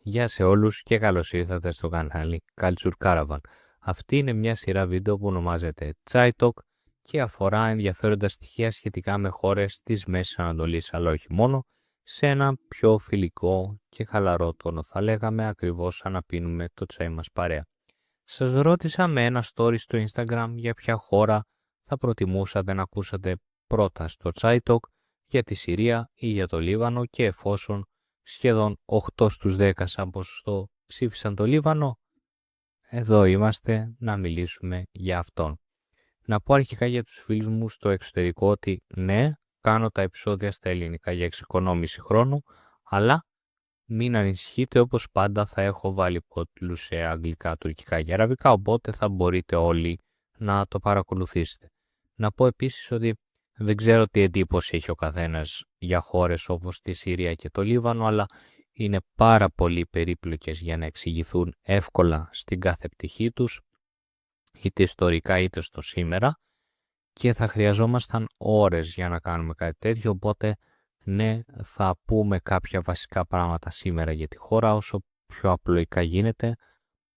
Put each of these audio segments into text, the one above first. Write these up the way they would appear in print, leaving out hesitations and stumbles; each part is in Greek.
Γεια σε όλους και καλώς ήρθατε στο κανάλι Culture Caravan. Αυτή είναι μια σειρά βίντεο που ονομάζεται Chai Talk και αφορά ενδιαφέροντα στοιχεία σχετικά με χώρες της Μέσης Ανατολής, αλλά όχι μόνο, σε ένα πιο φιλικό και χαλαρό τόνο. Θα λέγαμε ακριβώς σαν να πίνουμε το τσάι μας παρέα. Σας ρώτησα με ένα story στο Instagram για ποια χώρα θα προτιμούσατε να ακούσατε πρώτα στο Chai Talk, για τη Συρία ή για το Λίβανο, και εφόσον σχεδόν 8 στους 10 σαν ποσοστό ψήφισαν το Λίβανο, εδώ είμαστε να μιλήσουμε για αυτόν. Να πω αρχικά για τους φίλους μου στο εξωτερικό ότι ναι, κάνω τα επεισόδια στα ελληνικά για εξοικονόμηση χρόνου, αλλά μην ανησυχείτε, όπως πάντα θα έχω βάλει υπότιτλους σε αγγλικά, τουρκικά και αραβικά, οπότε θα μπορείτε όλοι να το παρακολουθήσετε. Να πω επίσης ότι δεν ξέρω τι εντύπωση έχει ο καθένας για χώρες όπως τη Συρία και το Λίβανο, αλλά είναι πάρα πολύ περίπλοκες για να εξηγηθούν εύκολα στην κάθε πτυχή τους, είτε ιστορικά είτε στο σήμερα, και θα χρειαζόμασταν ώρες για να κάνουμε κάτι τέτοιο, οπότε ναι, θα πούμε κάποια βασικά πράγματα σήμερα για τη χώρα όσο πιο απλοϊκά γίνεται,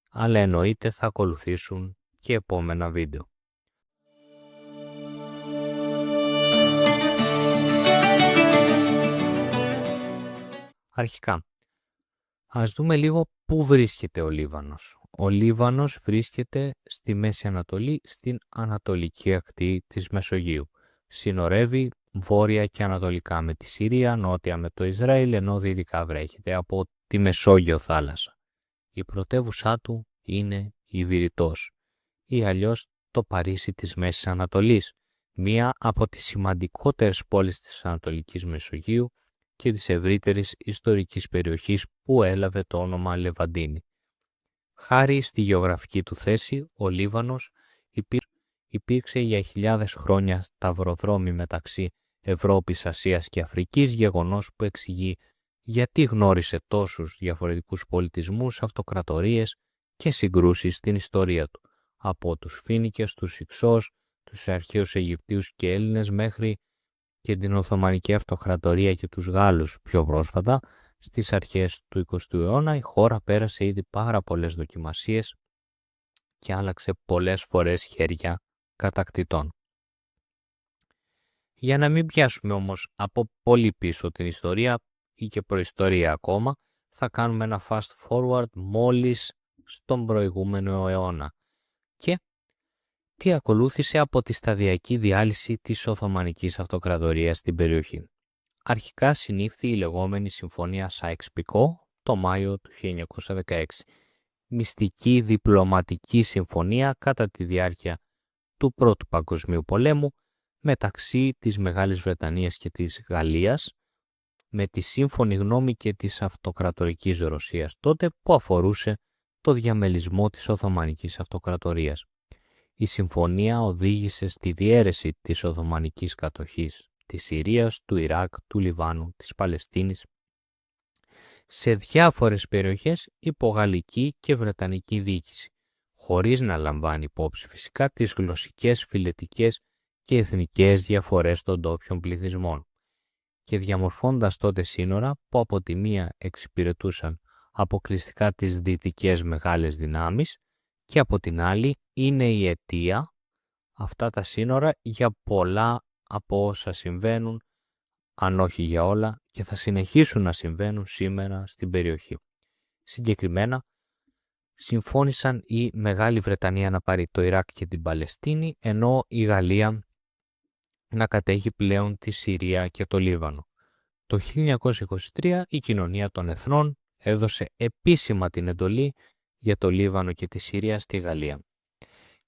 αλλά εννοείται θα ακολουθήσουν και επόμενα βίντεο. Αρχικά, ας δούμε λίγο πού βρίσκεται ο Λίβανος. Ο Λίβανος βρίσκεται στη Μέση Ανατολή, στην ανατολική ακτή της Μεσογείου. Συνορεύει βόρεια και ανατολικά με τη Συρία, νότια με το Ισραήλ, ενώ δυτικά βρέχεται από τη Μεσόγειο θάλασσα. Η πρωτεύουσά του είναι η Βηρητός ή αλλιώς το Παρίσι της Μέσης Ανατολής, μία από τις σημαντικότερες πόλεις της Ανατολικής Μεσογείου και της ευρύτερης ιστορικής περιοχής που έλαβε το όνομα Λεβαντίνη. Χάρη στη γεωγραφική του θέση, ο Λίβανος υπήρξε για χιλιάδες χρόνια σταυροδρόμι μεταξύ Ευρώπης, Ασίας και Αφρικής, γεγονός που εξηγεί γιατί γνώρισε τόσους διαφορετικούς πολιτισμούς, αυτοκρατορίες και συγκρούσεις στην ιστορία του, από τους Φίνικες, τους Ιξός, τους αρχαίους Αιγυπτίους και Έλληνες μέχρι και την Οθωμανική Αυτοκρατορία και τους Γάλλους πιο πρόσφατα. Στις αρχές του 20ου αιώνα η χώρα πέρασε ήδη πάρα πολλές δοκιμασίες και άλλαξε πολλές φορές χέρια κατακτητών. Για να μην πιάσουμε όμως από πολύ πίσω την ιστορία ή και προϊστορία ακόμα, θα κάνουμε ένα fast forward μόλις στον προηγούμενο αιώνα. Και τι ακολούθησε από τη σταδιακή διάλυση της Οθωμανικής Αυτοκρατορίας στην περιοχή. Αρχικά συνήφθη η λεγόμενη Συμφωνία Σάιξ-Πικό το Μάιο του 1916, μυστική διπλωματική συμφωνία κατά τη διάρκεια του Πρώτου Παγκοσμίου Πολέμου μεταξύ της Μεγάλης Βρετανίας και της Γαλλίας, με τη σύμφωνη γνώμη και της Αυτοκρατορικής Ρωσίας τότε, που αφορούσε το διαμελισμό της Οθωμανικής Αυτοκρατορίας. Η συμφωνία οδήγησε στη διαίρεση της Οθωμανικής κατοχής της Συρίας, του Ιράκ, του Λιβάνου, της Παλαιστίνης σε διάφορες περιοχές υπό γαλλική και βρετανική διοίκηση, χωρίς να λαμβάνει υπόψη φυσικά τις γλωσσικές, φυλετικές και εθνικές διαφορές των ντόπιων πληθυσμών, και διαμορφώντας τότε σύνορα που από τη μία εξυπηρετούσαν αποκλειστικά τις δυτικές μεγάλες δυνάμεις και από την άλλη είναι η αιτία αυτά τα σύνορα για πολλά από όσα συμβαίνουν, αν όχι για όλα, και θα συνεχίσουν να συμβαίνουν σήμερα στην περιοχή. Συγκεκριμένα, συμφώνησαν η Μεγάλη Βρετανία να πάρει το Ιράκ και την Παλαιστίνη, ενώ η Γαλλία να κατέχει πλέον τη Συρία και το Λίβανο. Το 1923 η Κοινωνία των Εθνών έδωσε επίσημα την εντολή για το Λίβανο και τη Συρία στη Γαλλία.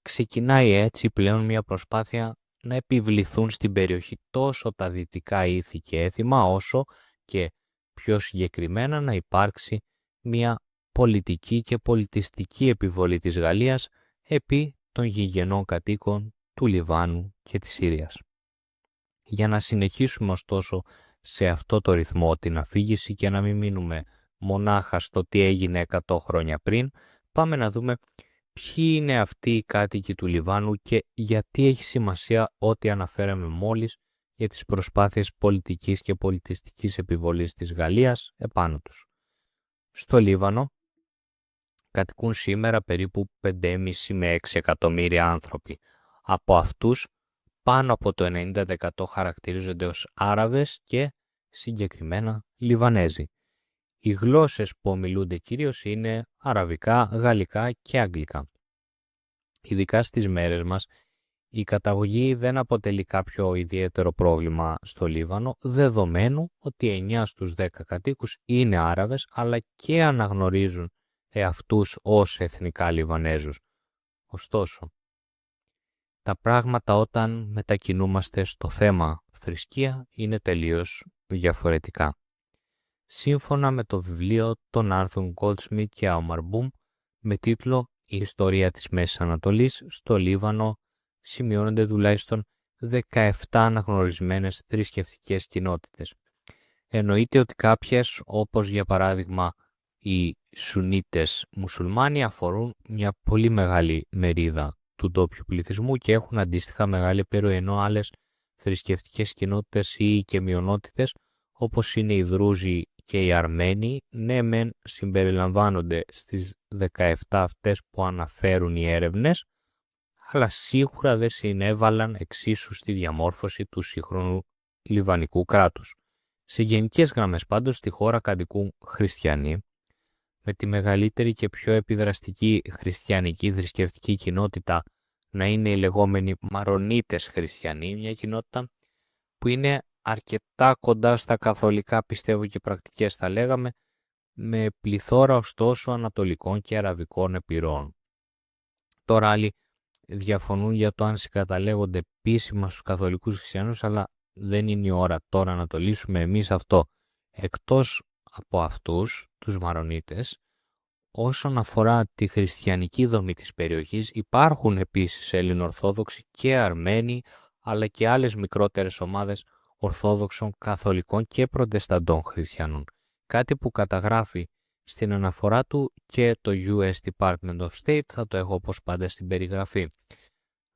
Ξεκινάει έτσι πλέον μια προσπάθεια να επιβληθούν στην περιοχή τόσο τα δυτικά ήθη και έθιμα, όσο και πιο συγκεκριμένα να υπάρξει μια πολιτική και πολιτιστική επιβολή της Γαλλίας επί των γηγενών κατοίκων του Λιβάνου και της Συρίας. Για να συνεχίσουμε ωστόσο σε αυτό το ρυθμό την αφήγηση και να μην μείνουμε μονάχα στο τι έγινε 100 χρόνια πριν, πάμε να δούμε ποιοι είναι αυτοί οι κάτοικοι του Λιβάνου και γιατί έχει σημασία ό,τι αναφέραμε μόλις για τις προσπάθειες πολιτικής και πολιτιστικής επιβολής της Γαλλίας επάνω τους. Στο Λίβανο κατοικούν σήμερα περίπου 5,5 με 6 εκατομμύρια άνθρωποι. Από αυτούς, πάνω από το 90% χαρακτηρίζονται ως Άραβες και συγκεκριμένα Λιβανέζοι. Οι γλώσσες που ομιλούνται κυρίως είναι αραβικά, γαλλικά και αγγλικά. Ειδικά στις μέρες μας, η καταγωγή δεν αποτελεί κάποιο ιδιαίτερο πρόβλημα στο Λίβανο, δεδομένου ότι 9 στους 10 κατοίκους είναι Άραβες, αλλά και αναγνωρίζουν εαυτούς ως εθνικά Λιβανέζους. Ωστόσο, τα πράγματα όταν μετακινούμαστε στο θέμα θρησκεία είναι τελείως διαφορετικά. Σύμφωνα με το βιβλίο των Άρθρων Goldsmith και Aumar με τίτλο «Η ιστορία της Μέσης Ανατολής», στο Λίβανο σημειώνονται τουλάχιστον 17 αναγνωρισμένες θρησκευτικές κοινότητες. Εννοείται ότι κάποιες, όπως για παράδειγμα οι Σουνίτες μουσουλμάνοι, αφορούν μια πολύ μεγάλη μερίδα του ντόπιου πληθυσμού και έχουν αντίστοιχα μεγάλη επιρροή, ενώ άλλες θρησκευτικές κοινότητες ή και μειονότητες, όπως είναι οι Δρούζοι και οι Αρμένοι, ναι μεν συμπεριλαμβάνονται στις 17 αυτές που αναφέρουν οι έρευνες, αλλά σίγουρα δεν συνέβαλαν εξίσου στη διαμόρφωση του σύγχρονου λιβανικού κράτους. Σε γενικές γραμμές πάντως στη χώρα κατοικούν χριστιανοί, με τη μεγαλύτερη και πιο επιδραστική χριστιανική θρησκευτική κοινότητα να είναι οι λεγόμενοι Μαρονίτες χριστιανοί, μια κοινότητα που είναι αρκετά κοντά στα καθολικά πιστεύω και πρακτικές θα λέγαμε, με πληθώρα ωστόσο ανατολικών και αραβικών επιρροών. Τώρα άλλοι διαφωνούν για το αν συγκαταλέγονται επίσημα στους καθολικούς χριστιανούς, αλλά δεν είναι η ώρα τώρα να το λύσουμε εμείς αυτό. Εκτός από αυτούς, τους Μαρονίτες, όσον αφορά τη χριστιανική δομή της περιοχής, υπάρχουν επίσης Ελληνοορθόδοξοι και Αρμένοι, αλλά και άλλες μικρότερες ομάδες Ορθόδοξων, Καθολικών και Προτεσταντών χριστιανών. Κάτι που καταγράφει στην αναφορά του και το US Department of State, θα το έχω όπως πάντα στην περιγραφή.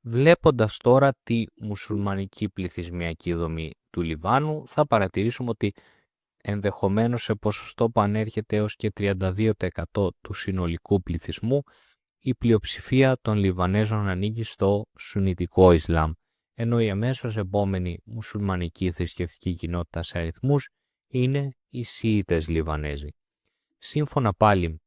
Βλέποντας τώρα τη μουσουλμανική πληθυσμιακή δομή του Λιβάνου, θα παρατηρήσουμε ότι ενδεχομένως σε ποσοστό που ανέρχεται έως και 32% του συνολικού πληθυσμού, η πλειοψηφία των Λιβανέζων ανήκει στο Σουνιτικό Ισλάμ, ενώ η αμέσως επόμενη μουσουλμανική θρησκευτική κοινότητα σε αριθμούς είναι οι Σιήτες Λιβανέζοι. Σύμφωνα πάλι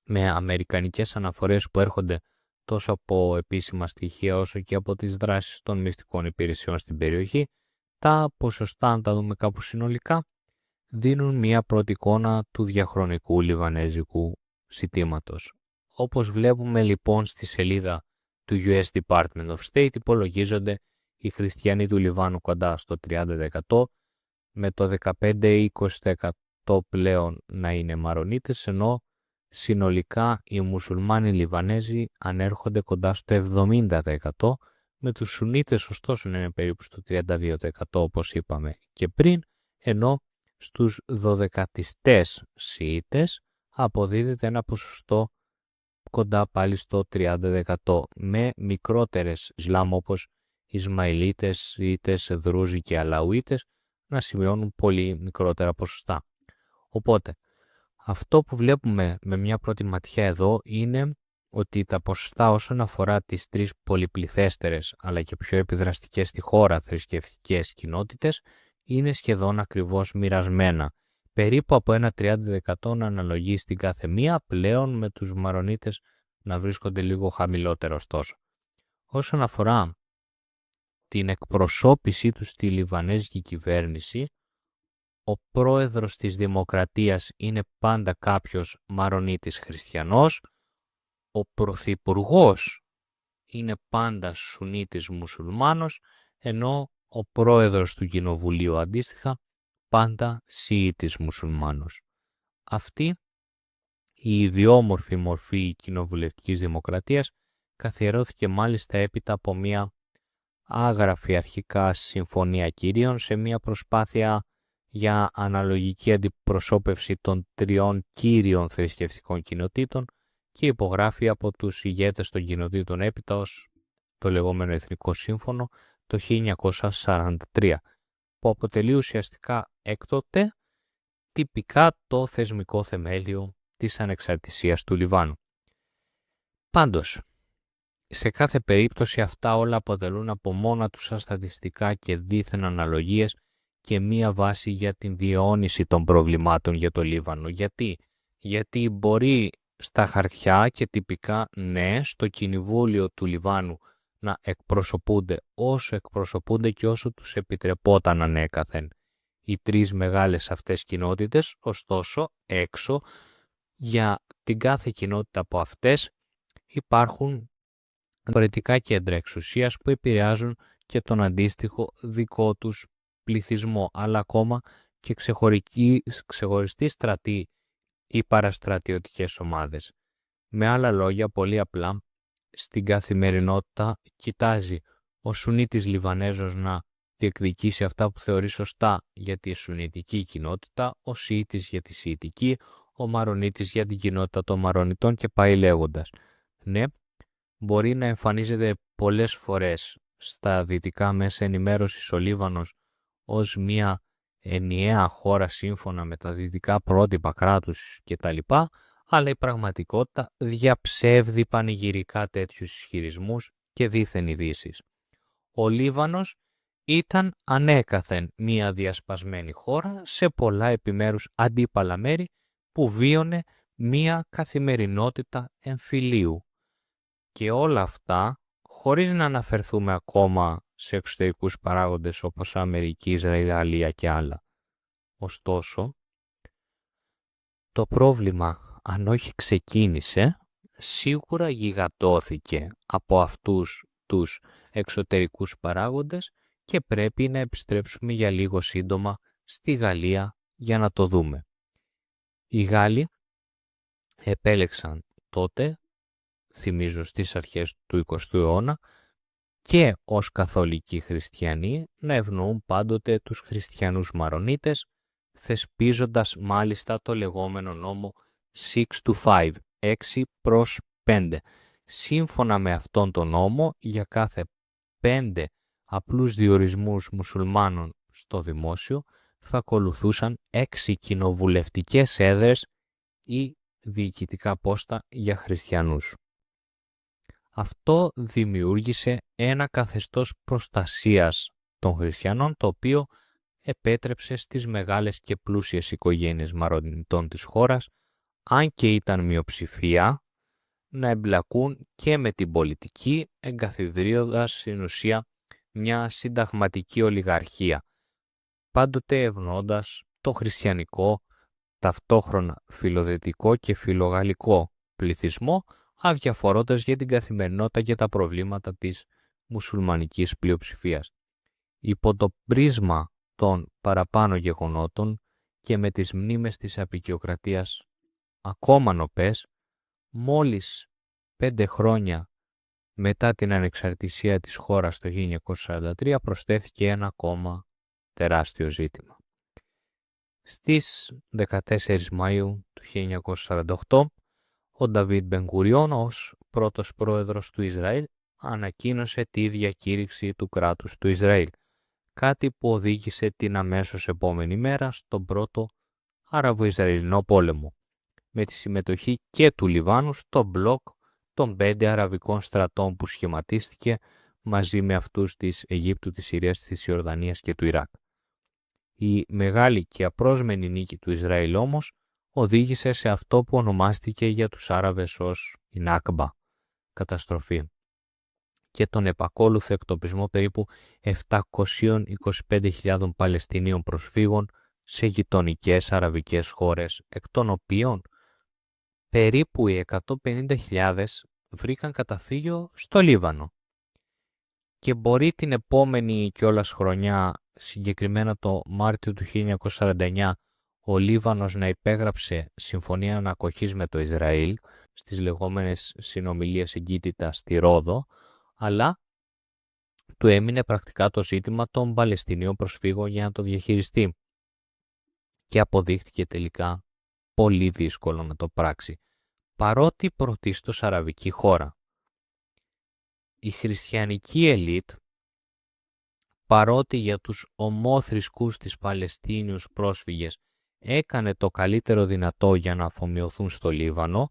με αμερικανικές αναφορές που έρχονται τόσο από επίσημα στοιχεία όσο και από τις δράσεις των μυστικών υπηρεσιών στην περιοχή, τα ποσοστά, αν τα δούμε κάπου συνολικά, δίνουν μια πρώτη εικόνα του διαχρονικού λιβανέζικου ζητήματος. Όπως βλέπουμε λοιπόν στη σελίδα του US Department of State, υπολογίζονται οι χριστιανοί του Λιβάνου κοντά στο 30%, με το 15-20% πλέον να είναι Μαρονίτες, ενώ συνολικά οι μουσουλμάνοι Λιβανέζοι ανέρχονται κοντά στο 70%, με τους Σουνίτες ωστόσο να είναι περίπου στο 32% όπως είπαμε και πριν, ενώ στους 12 Σιήτες αποδίδεται ένα ποσοστό κοντά πάλι στο 30%, με μικρότερες Ισλάμ όπως Ισμαηλίτες, Σιήτες, Δρούζοι και Αλαουίτες να σημειώνουν πολύ μικρότερα ποσοστά. Οπότε, αυτό που βλέπουμε με μια πρώτη ματιά εδώ είναι ότι τα ποσοστά όσον αφορά τις τρεις πολυπληθέστερες αλλά και πιο επιδραστικές στη χώρα θρησκευτικές κοινότητες είναι σχεδόν ακριβώς μοιρασμένα. Περίπου από ένα 30% να αναλογεί στην κάθε μία, πλέον με τους Μαρονίτες να βρίσκονται λίγο χαμηλότερο ωστόσο. Όσον αφορά την εκπροσώπησή τους στη Λιβανέζικη κυβέρνηση, ο πρόεδρος της Δημοκρατίας είναι πάντα κάποιος Μαρονίτης χριστιανός, ο πρωθυπουργός είναι πάντα Σουνίτης μουσουλμάνος, ενώ ο πρόεδρος του Κοινοβουλίου αντίστοιχα πάντα Σιήτης μουσουλμάνος. Αυτή η ιδιόμορφη μορφή κοινοβουλευτικής δημοκρατίας καθιερώθηκε μάλιστα έπειτα από μια άγραφη αρχικά συμφωνία κυρίων σε μια προσπάθεια για αναλογική αντιπροσώπευση των τριών κύριων θρησκευτικών κοινοτήτων και υπογράφει από τους ηγέτες των κοινοτήτων έπειτα ως το λεγόμενο Εθνικό Σύμφωνο το 1943, που αποτελεί ουσιαστικά έκτοτε τυπικά το θεσμικό θεμέλιο της ανεξαρτησίας του Λιβάνου. Πάντως, σε κάθε περίπτωση αυτά όλα αποτελούν από μόνα τους σαν στατιστικά και δίθεν αναλογίες και μία βάση για την διαιώνιση των προβλημάτων για το Λίβανο. Γιατί μπορεί στα χαρτιά και τυπικά ναι, στο κοινοβούλιο του Λιβάνου να εκπροσωπούνται όσο εκπροσωπούνται και όσο τους επιτρεπόταν ανέκαθεν οι τρεις μεγάλες αυτές κοινότητες, ωστόσο έξω για την κάθε κοινότητα από αυτές υπάρχουν διαφορετικά κέντρα εξουσίας που επηρεάζουν και τον αντίστοιχο δικό τους πληθυσμό, αλλά ακόμα και ξεχωριστοί στρατοί ή παραστρατιωτικές ομάδες. Με άλλα λόγια, πολύ απλά, στην καθημερινότητα κοιτάζει ο Σουνίτης Λιβανέζος να διεκδικήσει αυτά που θεωρεί σωστά για τη Σουνιτική κοινότητα, ο Σιήτης για τη Σιητική, ο Μαρονίτης για την κοινότητα των Μαρονιτών και πάει λέγοντας. Ναι, μπορεί να εμφανίζεται πολλές φορές στα δυτικά μέσα ενημέρωσης ο Λίβανος ως μια ενιαία χώρα σύμφωνα με τα δυτικά πρότυπα κράτους κτλ. Αλλά η πραγματικότητα διαψεύδει πανηγυρικά τέτοιους ισχυρισμούς και δίθεν ειδήσεις. Ο Λίβανος ήταν ανέκαθεν μια διασπασμένη χώρα σε πολλά επιμέρους αντίπαλα μέρη που βίωνε μια καθημερινότητα εμφυλίου. Και όλα αυτά χωρίς να αναφερθούμε ακόμα σε εξωτερικούς παράγοντες όπως Αμερική, Ισραήλ, Γαλλία και άλλα. Ωστόσο, το πρόβλημα, αν όχι ξεκίνησε, σίγουρα γιγαντώθηκε από αυτούς τους εξωτερικούς παράγοντες και πρέπει να επιστρέψουμε για λίγο σύντομα στη Γαλλία για να το δούμε. Οι Γάλλοι επέλεξαν τότε, θυμίζω στις αρχές του 20ου αιώνα, και ως καθολικοί χριστιανοί να ευνοούν πάντοτε τους χριστιανούς Μαρονίτες, θεσπίζοντας μάλιστα το λεγόμενο νόμο 6-5, 6-5. Σύμφωνα με αυτόν τον νόμο, για κάθε 5 απλούς διορισμούς μουσουλμάνων στο δημόσιο, θα ακολουθούσαν 6 κοινοβουλευτικές έδρες ή διοικητικά πόστα για χριστιανούς. Αυτό δημιούργησε ένα καθεστώς προστασίας των χριστιανών, το οποίο επέτρεψε στις μεγάλες και πλούσιες οικογένειες Μαρονιτών της χώρας, αν και ήταν μειοψηφία, να εμπλακούν και με την πολιτική, εγκαθιδρύοντας στην ουσία μια συνταγματική ολιγαρχία, πάντοτε ευνοώντας το χριστιανικό, ταυτόχρονα φιλοδετικό και φιλογαλλικό πληθυσμό, αδιαφορώντας για την καθημερινότητα και τα προβλήματα της μουσουλμανικής πλειοψηφίας. Υπό το πρίσμα των παραπάνω γεγονότων και με τις μνήμες της αποικιοκρατίας ακόμα νοπές, μόλις 5 χρόνια μετά την ανεξαρτησία της χώρας το 1943 προσθέθηκε ένα ακόμα τεράστιο ζήτημα. Στις 14 Μαΐου του 1948, ο Νταβίτ Μπεν-Γκουριόν ως πρώτος πρόεδρος του Ισραήλ ανακοίνωσε τη διακήρυξη του κράτους του Ισραήλ, κάτι που οδήγησε την αμέσως επόμενη μέρα στον πρώτο Άραβο-Ισραηλινό πόλεμο, με τη συμμετοχή και του Λιβάνου στο μπλοκ των 5 αραβικών στρατών που σχηματίστηκε μαζί με αυτούς της Αιγύπτου, της Συρίας, της Ιορδανίας και του Ιράκ. Η μεγάλη και απρόσμενη νίκη του Ισραήλ όμως οδήγησε σε αυτό που ονομάστηκε για τους Άραβες ως η Νάκμπα, καταστροφή, και τον επακόλουθο εκτοπισμό περίπου 725.000 Παλαιστινίων προσφύγων σε γειτονικές αραβικές χώρες, εκ των οποίων περίπου οι 150.000 βρήκαν καταφύγιο στο Λίβανο. Και μπορεί την επόμενη κιόλας χρονιά, συγκεκριμένα το Μάρτιο του 1949, ο Λίβανος να υπέγραψε συμφωνία ανακοχής με το Ισραήλ στις λεγόμενες συνομιλίες εγκύτητα στη Ρόδο, αλλά του έμεινε πρακτικά το ζήτημα των Παλαιστινίων προσφύγων για να το διαχειριστεί και αποδείχτηκε τελικά πολύ δύσκολο να το πράξει, παρότι πρωτίστως αραβική χώρα. Η χριστιανική ελίτ, παρότι για τους ομόθρησκούς της Παλαιστίνιους πρόσφυγες έκανε το καλύτερο δυνατό για να αφομοιωθούν στο Λίβανο,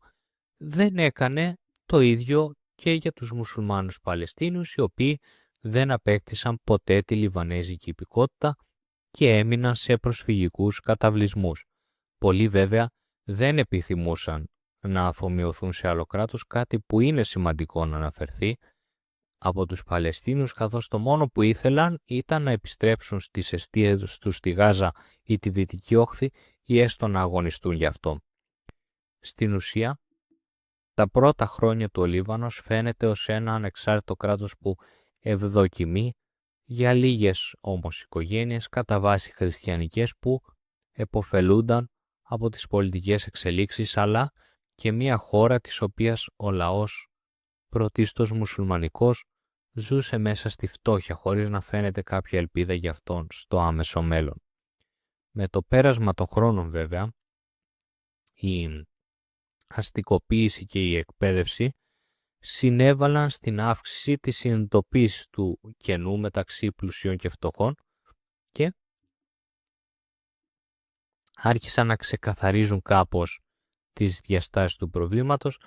δεν έκανε το ίδιο και για τους μουσουλμάνους Παλαιστίνιους, οι οποίοι δεν απέκτησαν ποτέ τη λιβανέζικη υπηκότητα και έμειναν σε προσφυγικούς καταβλισμούς. Πολλοί βέβαια δεν επιθυμούσαν να αφομοιωθούν σε άλλο κράτος, κάτι που είναι σημαντικό να αναφερθεί από τους Παλαιστίνιους, καθώς το μόνο που ήθελαν ήταν να επιστρέψουν στις εστίες τους στη Γάζα ή τη Δυτική Όχθη ή έστω να αγωνιστούν γι' αυτό. Στην ουσία, τα πρώτα χρόνια του ο Λίβανος φαίνεται ως ένα ανεξάρτητο κράτος που ευδοκιμεί για λίγες όμως οικογένειες κατά βάση χριστιανικές που επωφελούνταν από τις πολιτικές εξελίξεις, αλλά και μια χώρα της οποίας ο λαός, πρωτίστως μουσουλμανικός, ζούσε μέσα στη φτώχεια χωρίς να φαίνεται κάποια ελπίδα για αυτόν στο άμεσο μέλλον. Με το πέρασμα των χρόνων βέβαια, η αστικοποίηση και η εκπαίδευση συνέβαλαν στην αύξηση της συνειδητοποίησης του κενού μεταξύ πλουσιών και φτωχών και άρχισαν να ξεκαθαρίζουν κάπως τις διαστάσεις του προβλήματος,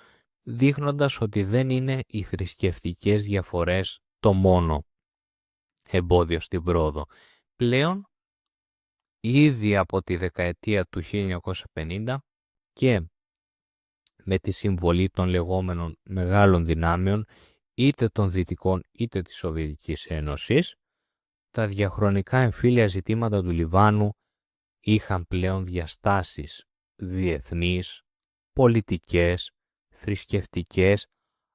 δείχνοντας ότι δεν είναι οι θρησκευτικές διαφορές το μόνο εμπόδιο στην πρόοδο. Πλέον, ήδη από τη δεκαετία του 1950 και με τη συμβολή των λεγόμενων μεγάλων δυνάμεων, είτε των Δυτικών είτε της Σοβιετικής Ένωσης, τα διαχρονικά εμφύλια ζητήματα του Λιβάνου είχαν πλέον διαστάσεις διεθνείς, πολιτικές, θρησκευτικές,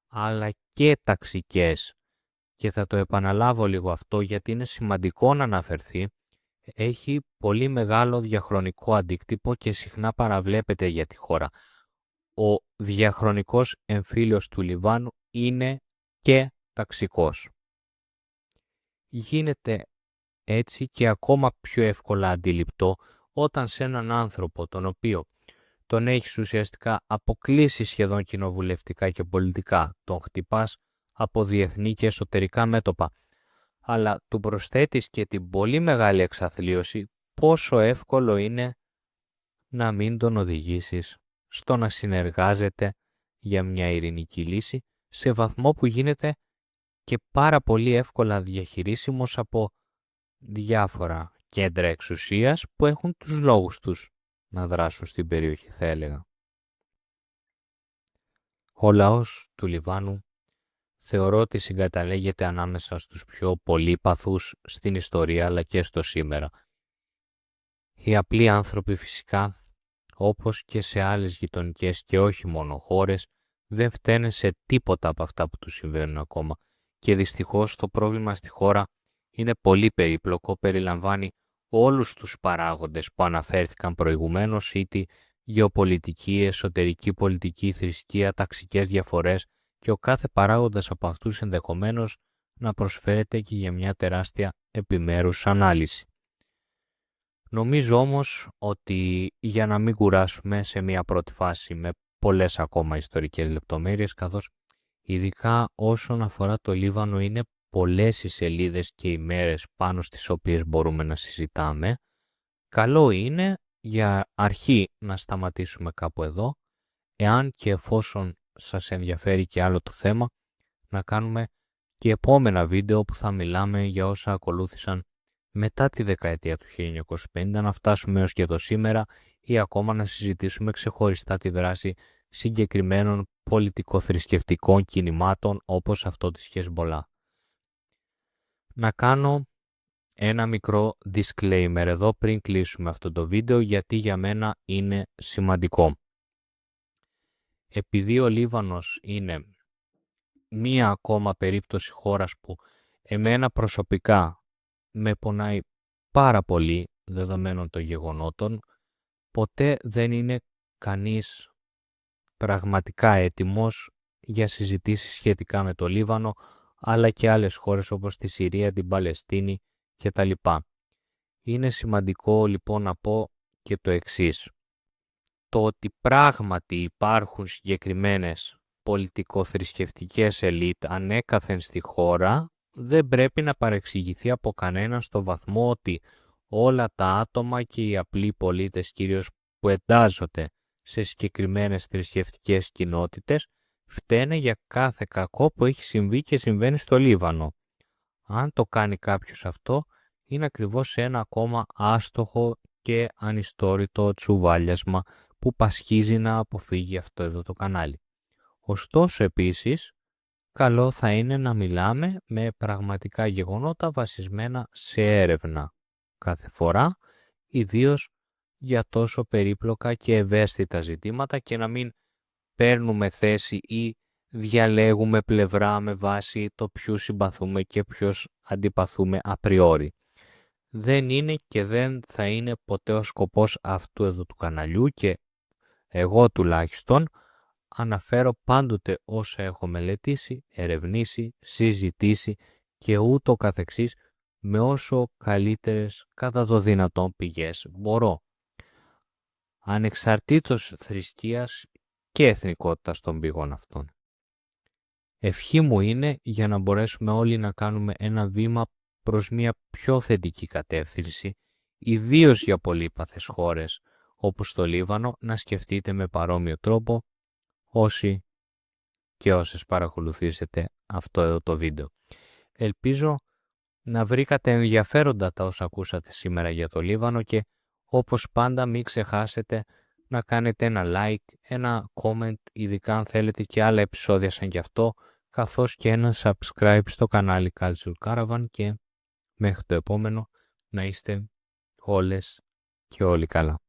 αλλά και ταξικές. Και θα το επαναλάβω λίγο αυτό γιατί είναι σημαντικό να αναφερθεί, έχει πολύ μεγάλο διαχρονικό αντίκτυπο και συχνά παραβλέπεται για τη χώρα. Ο διαχρονικός εμφύλιος του Λιβάνου είναι και ταξικός. Γίνεται έτσι και ακόμα πιο εύκολα αντιληπτό όταν σε έναν άνθρωπο τον οποίο τον έχεις ουσιαστικά αποκλείσει σχεδόν κοινοβουλευτικά και πολιτικά, τον χτυπάς από διεθνή και εσωτερικά μέτωπα, αλλά του προσθέτεις και την πολύ μεγάλη εξαθλίωση, πόσο εύκολο είναι να μην τον οδηγήσεις στο να συνεργάζεται για μια ειρηνική λύση, σε βαθμό που γίνεται και πάρα πολύ εύκολα διαχειρίσιμος από διάφορα κέντρα εξουσίας που έχουν τους λόγους τους να δράσουν στην περιοχή, θα έλεγα. Ο λαός του Λιβάνου θεωρώ ότι συγκαταλέγεται ανάμεσα στους πιο πολύπαθους στην ιστορία αλλά και στο σήμερα. Οι απλοί άνθρωποι φυσικά, όπως και σε άλλες γειτονικές και όχι μόνο χώρες, δεν φταίνε σε τίποτα από αυτά που τους συμβαίνουν ακόμα και δυστυχώς το πρόβλημα στη χώρα είναι πολύ περίπλοκο, περιλαμβάνει όλους τους παράγοντες που αναφέρθηκαν προηγουμένως, είτε γεωπολιτική, εσωτερική πολιτική, θρησκεία, ταξικές διαφορές και ο κάθε παράγοντας από αυτούς ενδεχομένως να προσφέρεται και για μια τεράστια επιμέρους ανάλυση. Νομίζω όμως ότι για να μην κουράσουμε σε μια πρώτη φάση με πολλές ακόμα ιστορικές λεπτομέρειες, καθώς ειδικά όσον αφορά το Λίβανο είναι πολλές οι σελίδες και οι μέρες πάνω στις οποίες μπορούμε να συζητάμε, καλό είναι για αρχή να σταματήσουμε κάπου εδώ, εάν και εφόσον σας ενδιαφέρει και άλλο το θέμα, να κάνουμε και επόμενα βίντεο που θα μιλάμε για όσα ακολούθησαν μετά τη δεκαετία του 1950, να φτάσουμε έως και το σήμερα ή ακόμα να συζητήσουμε ξεχωριστά τη δράση συγκεκριμένων πολιτικο-θρησκευτικών κινημάτων όπως αυτό της Χεσμολάχ. Να κάνω ένα μικρό disclaimer εδώ πριν κλείσουμε αυτό το βίντεο γιατί για μένα είναι σημαντικό. Επειδή ο Λίβανος είναι μία ακόμα περίπτωση χώρας που εμένα προσωπικά με πονάει πάρα πολύ δεδομένων των γεγονότων, ποτέ δεν είναι κανείς πραγματικά έτοιμος για συζητήσεις σχετικά με το Λίβανο, αλλά και άλλες χώρες όπως τη Συρία, την Παλαιστίνη κτλ. Είναι σημαντικό λοιπόν να πω και το εξής. Το ότι πράγματι υπάρχουν συγκεκριμένες πολιτικο-θρησκευτικές ελίτ ανέκαθεν στη χώρα δεν πρέπει να παρεξηγηθεί από κανέναν στο βαθμό ότι όλα τα άτομα και οι απλοί πολίτες κυρίως που εντάσσονται σε συγκεκριμένες θρησκευτικές κοινότητες φταίνε για κάθε κακό που έχει συμβεί και συμβαίνει στο Λίβανο. Αν το κάνει κάποιος αυτό, είναι ακριβώς ένα ακόμα άστοχο και ανιστόρητο τσουβάλιασμα που πασχίζει να αποφύγει αυτό εδώ το κανάλι. Ωστόσο επίσης, καλό θα είναι να μιλάμε με πραγματικά γεγονότα βασισμένα σε έρευνα κάθε φορά, ιδίως για τόσο περίπλοκα και ευαίσθητα ζητήματα και να μην παίρνουμε θέση ή διαλέγουμε πλευρά με βάση το ποιους συμπαθούμε και ποιους αντιπαθούμε απριόρι. Δεν είναι και δεν θα είναι ποτέ ο σκοπός αυτού εδώ του καναλιού και εγώ τουλάχιστον αναφέρω πάντοτε όσα έχω μελετήσει, ερευνήσει, συζητήσει και ούτω καθεξής με όσο καλύτερες κατά το δυνατόν πηγές μπορώ. Ανεξαρτήτως θρησκείας και εθνικότητας των πηγών αυτών. Ευχή μου είναι για να μπορέσουμε όλοι να κάνουμε ένα βήμα προς μια πιο θετική κατεύθυνση, ιδίως για πολύπαθες χώρες όπως το Λίβανο, να σκεφτείτε με παρόμοιο τρόπο όσοι και όσες παρακολουθήσετε αυτό εδώ το βίντεο. Ελπίζω να βρήκατε ενδιαφέροντα τα όσα ακούσατε σήμερα για το Λίβανο και όπως πάντα μην ξεχάσετε να κάνετε ένα like, ένα comment, ειδικά αν θέλετε και άλλα επεισόδια σαν κι αυτό, καθώς και ένα subscribe στο κανάλι Culture Caravan και μέχρι το επόμενο να είστε όλες και όλοι καλά.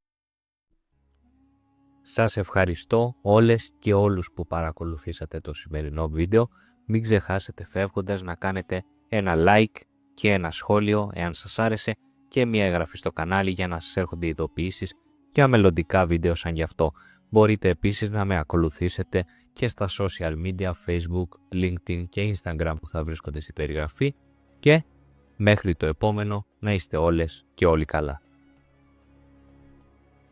Σας ευχαριστώ όλες και όλους που παρακολουθήσατε το σημερινό βίντεο. Μην ξεχάσετε φεύγοντας να κάνετε ένα like και ένα σχόλιο εάν σας άρεσε και μια εγγραφή στο κανάλι για να σας έρχονται ειδοποιήσεις για μελλοντικά βίντεο σαν γι' αυτό. Μπορείτε επίσης να με ακολουθήσετε και στα social media, Facebook, LinkedIn και Instagram που θα βρίσκονται στην περιγραφή και μέχρι το επόμενο να είστε όλες και όλοι καλά.